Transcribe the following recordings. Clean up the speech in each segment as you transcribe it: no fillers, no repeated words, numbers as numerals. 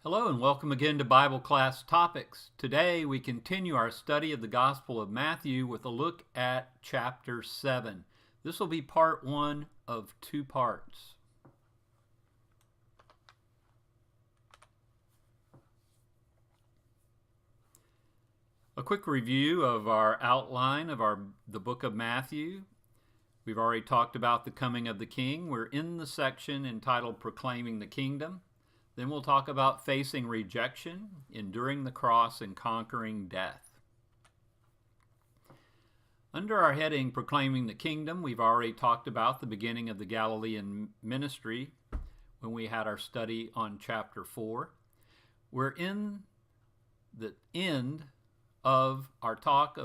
Hello and welcome again to Bible Class Topics. Today we continue our study of the Gospel of Matthew with a look at chapter 7. This will be part 1 of 2 parts. A quick review of our outline of the book of Matthew. We've already talked about the coming of the King. We're in the section entitled Proclaiming the Kingdom. Then we'll talk about facing rejection, enduring the cross, and conquering death. Under our heading, Proclaiming the Kingdom, we've already talked about the beginning of the Galilean ministry when we had our study on chapter 4. We're in the end of our talk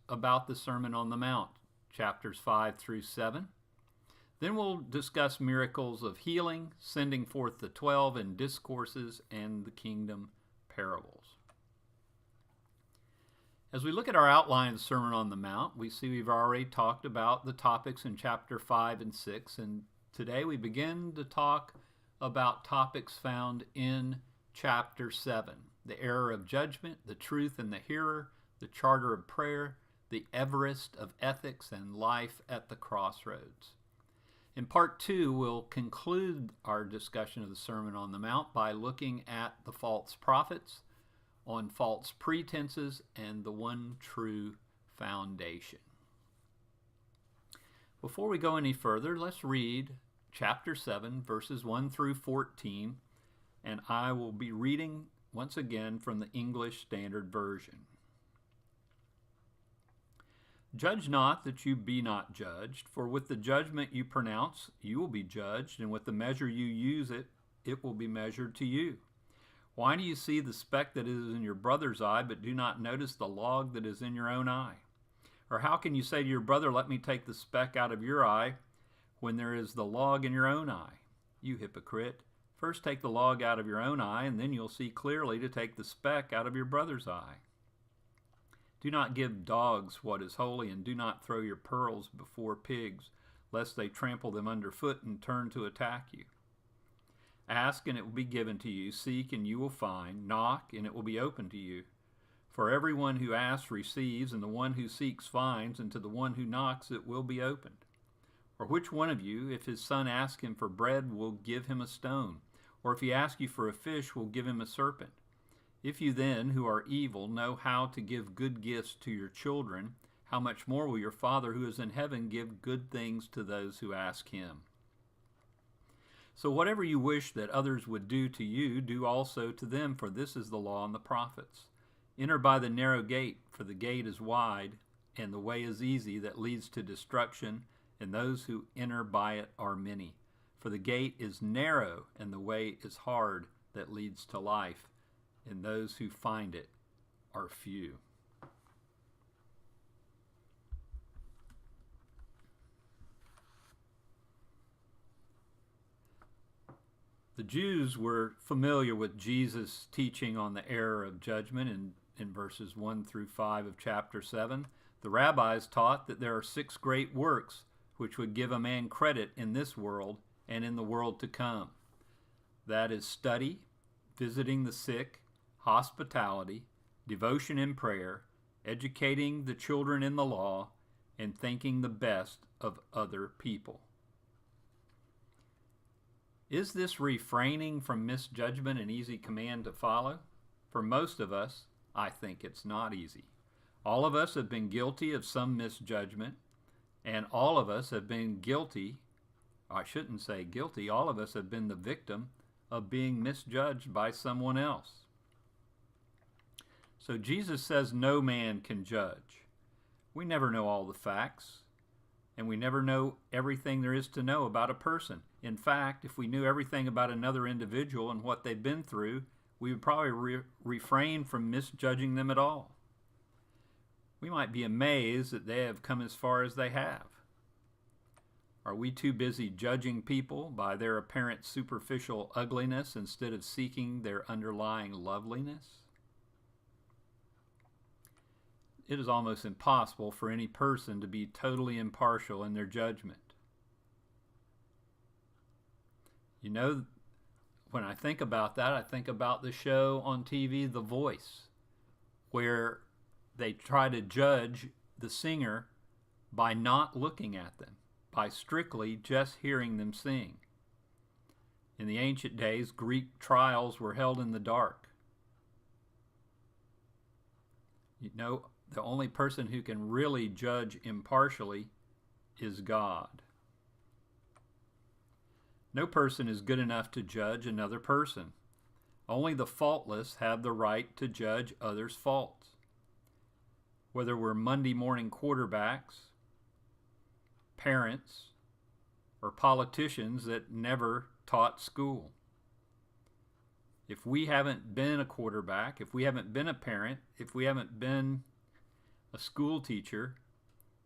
about the Sermon on the Mount, chapters 5 through 7. Then we'll discuss miracles of healing, sending forth the 12, and discourses and the kingdom parables. As we look at our outline of the Sermon on the Mount, we see we've already talked about the topics in chapter 5 and 6, and today we begin to talk about topics found in chapter 7. The error of judgment, the truth in the hearer, the charter of prayer, the Everest of ethics, and life at the crossroads. In part 2, we'll conclude our discussion of the Sermon on the Mount by looking at the false prophets, on false pretenses, and the one true foundation. Before we go any further, let's read chapter 7, verses 1 through 14, and I will be reading once again from the English Standard Version. Judge not that you be not judged, for with the judgment you pronounce, you will be judged, and with the measure you use it will be measured to you. Why do you see the speck that is in your brother's eye, but do not notice the log that is in your own eye? Or how can you say to your brother, let me take the speck out of your eye, when there is the log in your own eye? You hypocrite, first take the log out of your own eye, and then you'll see clearly to take the speck out of your brother's eye. Do not give dogs what is holy, and do not throw your pearls before pigs, lest they trample them underfoot and turn to attack you. Ask, and it will be given to you. Seek, and you will find. Knock, and it will be opened to you. For everyone who asks receives, and the one who seeks finds, and to the one who knocks it will be opened. Or which one of you, if his son asks him for bread, will give him a stone? Or if he asks you for a fish, will give him a serpent? If you then, who are evil, know how to give good gifts to your children, how much more will your Father who is in heaven give good things to those who ask him? So whatever you wish that others would do to you, do also to them, for this is the law and the prophets. Enter by the narrow gate, for the gate is wide, and the way is easy that leads to destruction, and those who enter by it are many. For the gate is narrow, and the way is hard that leads to life, and those who find it are few. The Jews were familiar with Jesus' teaching on the error of judgment in verses 1 through 5 of chapter 7. The rabbis taught that there are 6 great works which would give a man credit in this world and in the world to come. That is study, visiting the sick, hospitality, devotion in prayer, educating the children in the law, and thinking the best of other people. Is this refraining from misjudgment an easy command to follow? For most of us, I think it's not easy. All of us have been guilty of some misjudgment, and all of us have been guilty, I shouldn't say guilty, all of us have been the victim of being misjudged by someone else. So Jesus says no man can judge. We never know all the facts, and we never know everything there is to know about a person. In fact, if we knew everything about another individual and what they've been through, we would probably refrain from misjudging them at all. We might be amazed that they have come as far as they have. Are we too busy judging people by their apparent superficial ugliness instead of seeking their underlying loveliness? It is almost impossible for any person to be totally impartial in their judgment. You know, when I think about that, I think about the show on TV, The Voice, where they try to judge the singer by not looking at them, by strictly just hearing them sing. In the ancient days, Greek trials were held in the dark. You know, the only person who can really judge impartially is God. No person is good enough to judge another person. Only the faultless have the right to judge others' faults. Whether we're Monday morning quarterbacks, parents, or politicians that never taught school. If we haven't been a quarterback, if we haven't been a parent, if we haven't been a school teacher,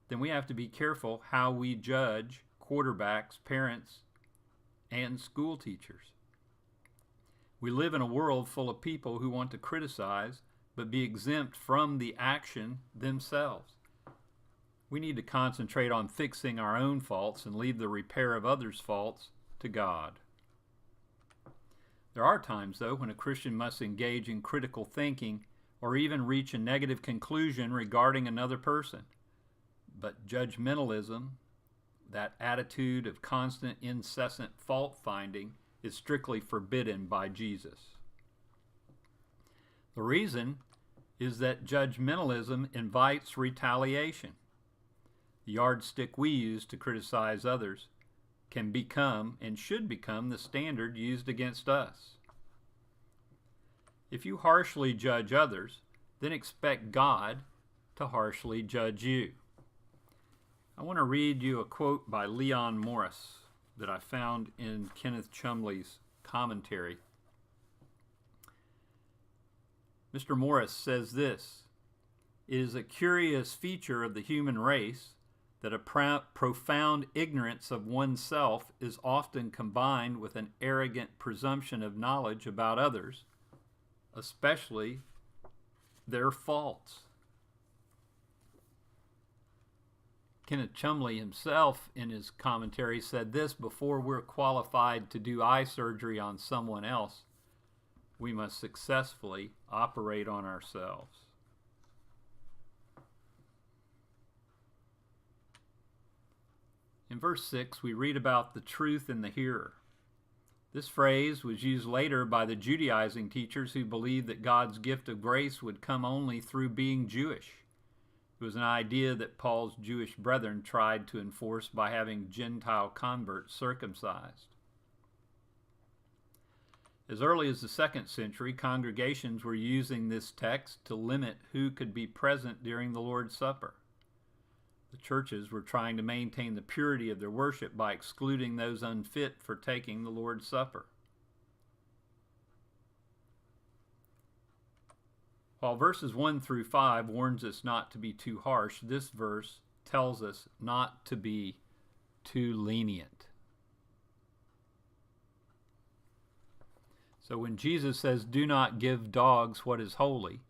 then we have to be careful how we judge quarterbacks, parents, and school teachers. We live in a world full of people who want to criticize but be exempt from the action themselves. We need to concentrate on fixing our own faults and leave the repair of others' faults to God. There are times, though, when a Christian must engage in critical thinking or even reach a negative conclusion regarding another person. But judgmentalism, that attitude of constant, incessant fault-finding, is strictly forbidden by Jesus. The reason is that judgmentalism invites retaliation. The yardstick we use to criticize others can become and should become the standard used against us. If you harshly judge others, then expect God to harshly judge you. I want to read you a quote by Leon Morris that I found in Kenneth Chumbley's commentary. Mr. Morris says this: "It is a curious feature of the human race that a profound ignorance of oneself is often combined with an arrogant presumption of knowledge about others, especially their faults." Kenneth Chumbley himself, in his commentary, said this: "Before we're qualified to do eye surgery on someone else, we must successfully operate on ourselves." In verse 6, we read about the truth in the hearer. This phrase was used later by the Judaizing teachers who believed that God's gift of grace would come only through being Jewish. It was an idea that Paul's Jewish brethren tried to enforce by having Gentile converts circumcised. As early as the 2nd century, congregations were using this text to limit who could be present during the Lord's Supper. The churches were trying to maintain the purity of their worship by excluding those unfit for taking the Lord's Supper. While verses 1 through 5 warns us not to be too harsh, this verse tells us not to be too lenient. So when Jesus says, "Do not give dogs what is holy,"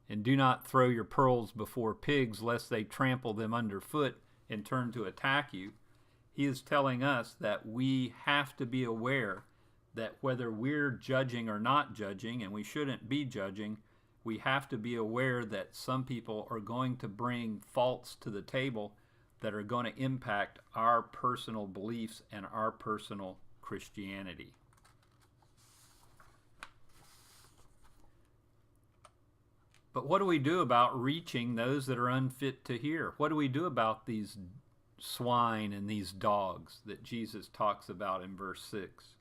and "do not throw your pearls before pigs, lest they trample them underfoot and turn to attack you," he is telling us that we have to be aware that whether we're judging or not judging, and we shouldn't be judging, we have to be aware that some people are going to bring faults to the table that are going to impact our personal beliefs and our personal Christianity. But what do we do about reaching those that are unfit to hear? What do we do about these swine and these dogs that Jesus talks about in verse 6?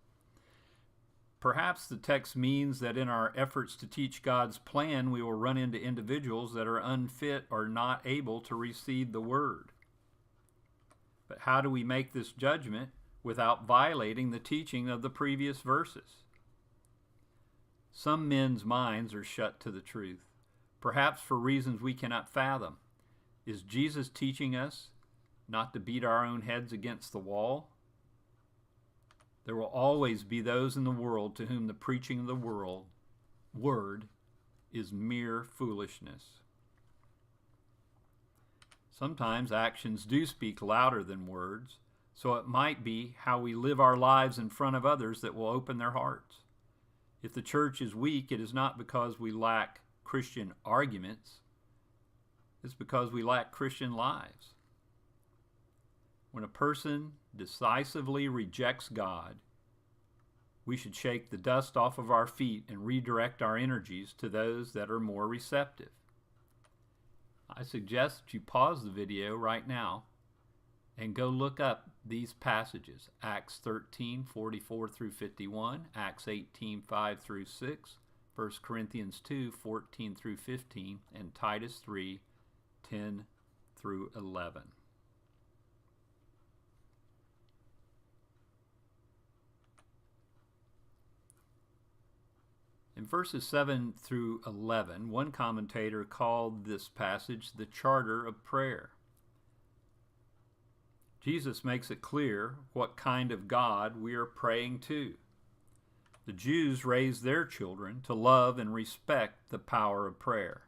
Perhaps the text means that in our efforts to teach God's plan, we will run into individuals that are unfit or not able to receive the word. But how do we make this judgment without violating the teaching of the previous verses? Some men's minds are shut to the truth, perhaps for reasons we cannot fathom. Is Jesus teaching us not to beat our own heads against the wall? There will always be those in the world to whom the preaching of the word is mere foolishness. Sometimes actions do speak louder than words, so it might be how we live our lives in front of others that will open their hearts. If the church is weak, it is not because we lack Christian arguments. It's because we lack Christian lives. When a person decisively rejects God, we should shake the dust off of our feet and redirect our energies to those that are more receptive. I suggest that you pause the video right now and go look up these passages: Acts 13:44 through 51, Acts 18:5 through 6, 1 Corinthians 2:14 through 15, and Titus 3:10 through 11. In verses 7 through 11, one commentator called this passage the charter of prayer. Jesus makes it clear what kind of God we are praying to. The Jews raised their children to love and respect the power of prayer.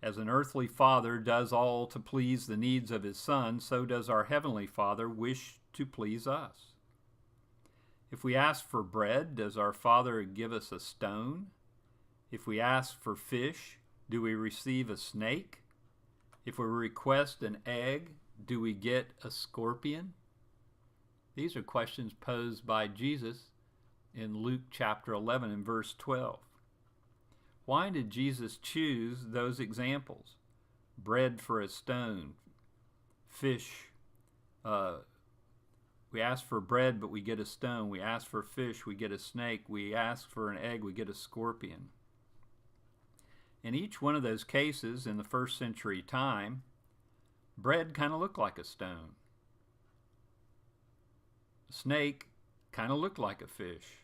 As an earthly father does all to please the needs of his son, so does our heavenly Father wish to please us. If we ask for bread, does our Father give us a stone? If we ask for fish, do we receive a snake? If we request an egg, do we get a scorpion? These are questions posed by Jesus in Luke chapter 11 and verse 12. Why did Jesus choose those examples? Bread for a stone, fish. We ask for bread, but we get a stone. We ask for fish, we get a snake. We ask for an egg, we get a scorpion. In each one of those cases in the first century time, bread kind of looked like a stone. A snake kind of looked like a fish.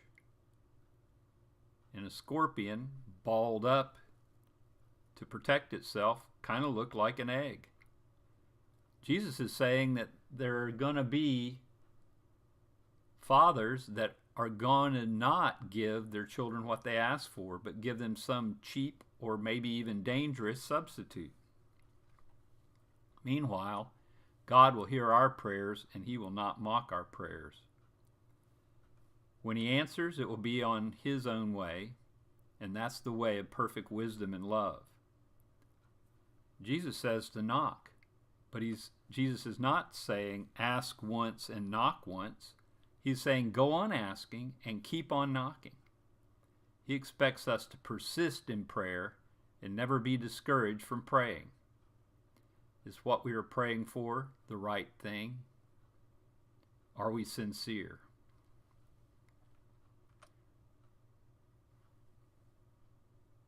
And a scorpion, balled up to protect itself, kind of looked like an egg. Jesus is saying that there are going to be fathers that are going to not give their children what they ask for, but give them some cheap or maybe even dangerous substitute. Meanwhile, God will hear our prayers and he will not mock our prayers. When he answers, it will be on his own way, and that's the way of perfect wisdom and love. Jesus says to knock, but Jesus is not saying ask once and knock once. He's saying go on asking and keep on knocking. He expects us to persist in prayer and never be discouraged from praying. Is what we are praying for the right thing? Are we sincere?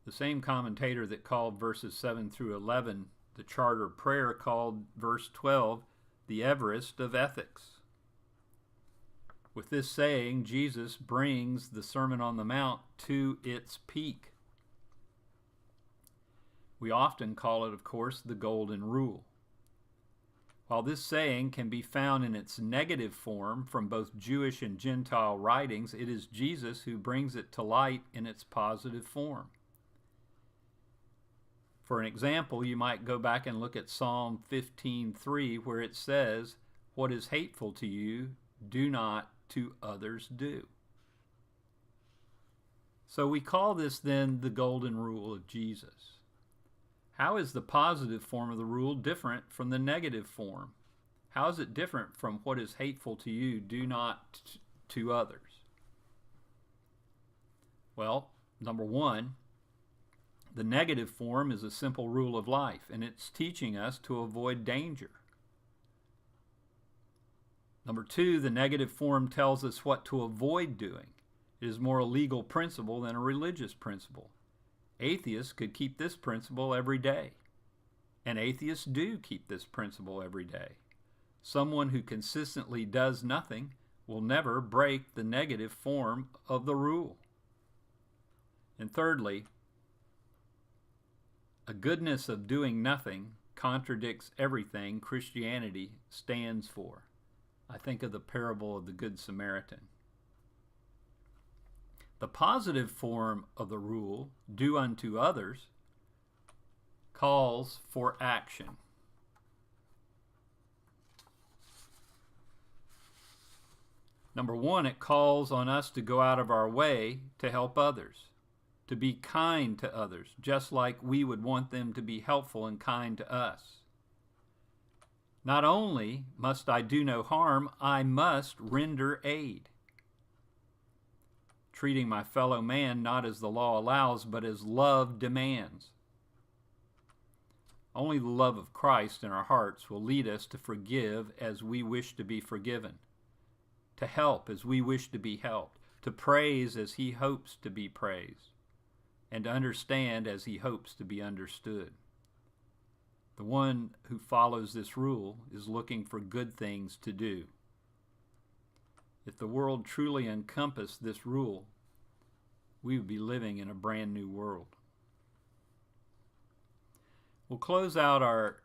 The same commentator that called verses 7 through 11 the charter of prayer called verse 12 the Everest of ethics. With this saying, Jesus brings the Sermon on the Mount to its peak. We often call it, of course, the Golden Rule. While this saying can be found in its negative form from both Jewish and Gentile writings, it is Jesus who brings it to light in its positive form. For an example, you might go back and look at Psalm 15:3, where it says, "What is hateful to you, do not to others do." So we call this then the Golden Rule of Jesus. How is the positive form of the rule different from the negative form? How is it different from what is hateful to you, do not to others? Well, number one, the negative form is a simple rule of life, and it's teaching us to avoid danger. Number two, the negative form tells us what to avoid doing. It is more a legal principle than a religious principle. Atheists could keep this principle every day, and atheists do keep this principle every day. Someone who consistently does nothing will never break the negative form of the rule. And thirdly, a goodness of doing nothing contradicts everything Christianity stands for. I think of the parable of the Good Samaritan. The positive form of the rule, do unto others, calls for action. Number one, it calls on us to go out of our way to help others, to be kind to others, just like we would want them to be helpful and kind to us. Not only must I do no harm, I must render aid, treating my fellow man not as the law allows, but as love demands. Only the love of Christ in our hearts will lead us to forgive as we wish to be forgiven, to help as we wish to be helped, to praise as he hopes to be praised, and to understand as he hopes to be understood. The one who follows this rule is looking for good things to do. If the world truly encompassed this rule, we would be living in a brand new world. We'll close out our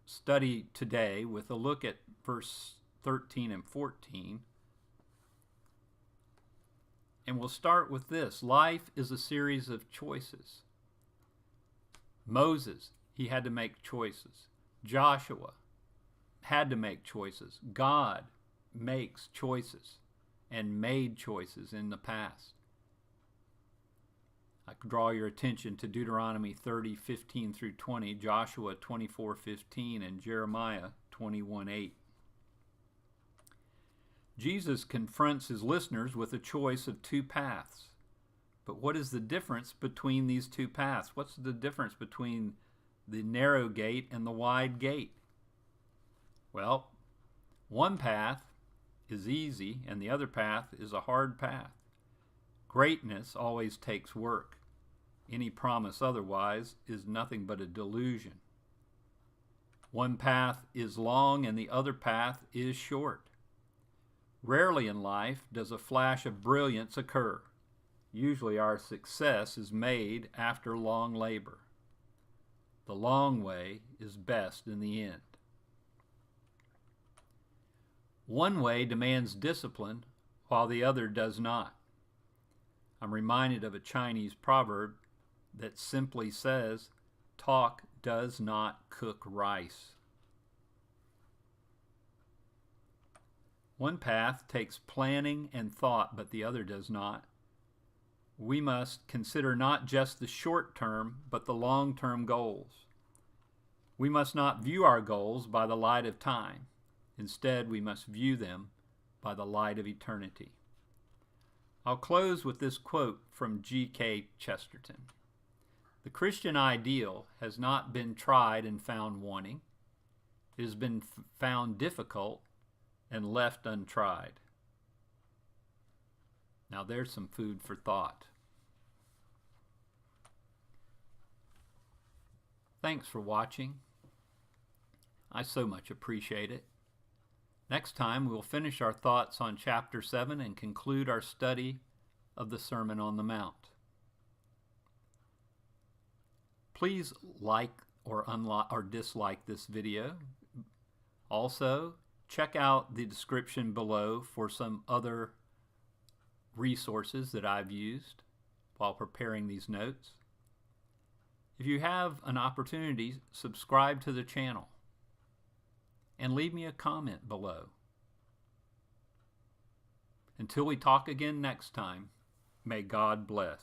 study today with a look at verse 13 and 14. And we'll start with this. Life is a series of choices. Moses, he had to make choices. Joshua had to make choices. God makes choices and made choices in the past. I draw your attention to Deuteronomy 30:15 through 20, Joshua 24:15, and Jeremiah 21:8. Jesus confronts his listeners with a choice of two paths. But what is the difference between these two paths? What's the difference between the narrow gate and the wide gate? Well, one path is easy and the other path is a hard path. Greatness always takes work. Any promise otherwise is nothing but a delusion. One path is long and the other path is short. Rarely in life does a flash of brilliance occur. Usually our success is made after long labor. The long way is best in the end. One way demands discipline while the other does not. I'm reminded of a Chinese proverb that simply says, talk does not cook rice. One path takes planning and thought, but the other does not. We must consider not just the short term, but the long-term goals. We must not view our goals by the light of time. Instead, we must view them by the light of eternity. I'll close with this quote from G.K. Chesterton. The Christian ideal has not been tried and found wanting. It has been found difficult and left untried. Now there's some food for thought. Thanks for watching. I so much appreciate it. Next time we'll finish our thoughts on chapter 7 and conclude our study of the Sermon on the Mount. Please like or dislike this video. Also, check out the description below for some other resources that I've used while preparing these notes. If you have an opportunity, subscribe to the channel and leave me a comment below. Until we talk again next time, may God bless.